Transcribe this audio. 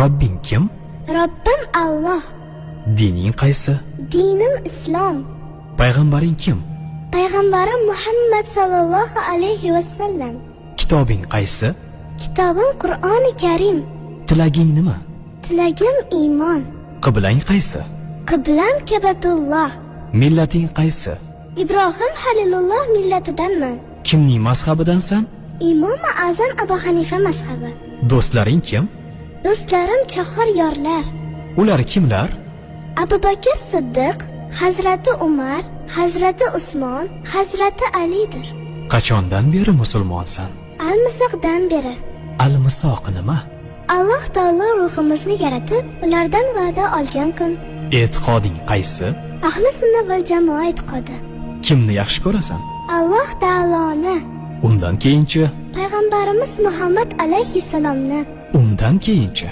Robbing kim? Robbim Alloh. Dining qaysi? Dinim Islom. Payg'ambaring kim? Payg'ambarim Muhammad sallallohu alayhi vasallam. Kitobing qaysi? Kitobim Qur'oni Karim. Tilaging nima? Tilagim iymon. Qiblang qaysi? Qiblam Kabatulloh. Millating qaysi? Ibrohim Halilulloh millatidanman. Kimning mazhabidansan? Imom Azam Abu Hanifa mazhabi. Do'stlaring kim? Do'stlarim chahor yorlar. Ular kimlar? Abu Bakr Siddiq, Hazrati Umar, Hazrati Usmon, Hazrati Alidir. Qachondan beri musulmonsan? Al-Misoqdan beri. Al-Misoq nima? Alloh taolo ruhimizni yaratib, ulardan va'da olgan kun. E'tiqoding qaysi? Ahli sunna val jamoa e'tiqodi. Kimni yaxshi ko'rasan? Alloh taoloni. Undan keyinchi? Payg'ambarimiz Muhammad alayhissalomni. Undan keyinchi?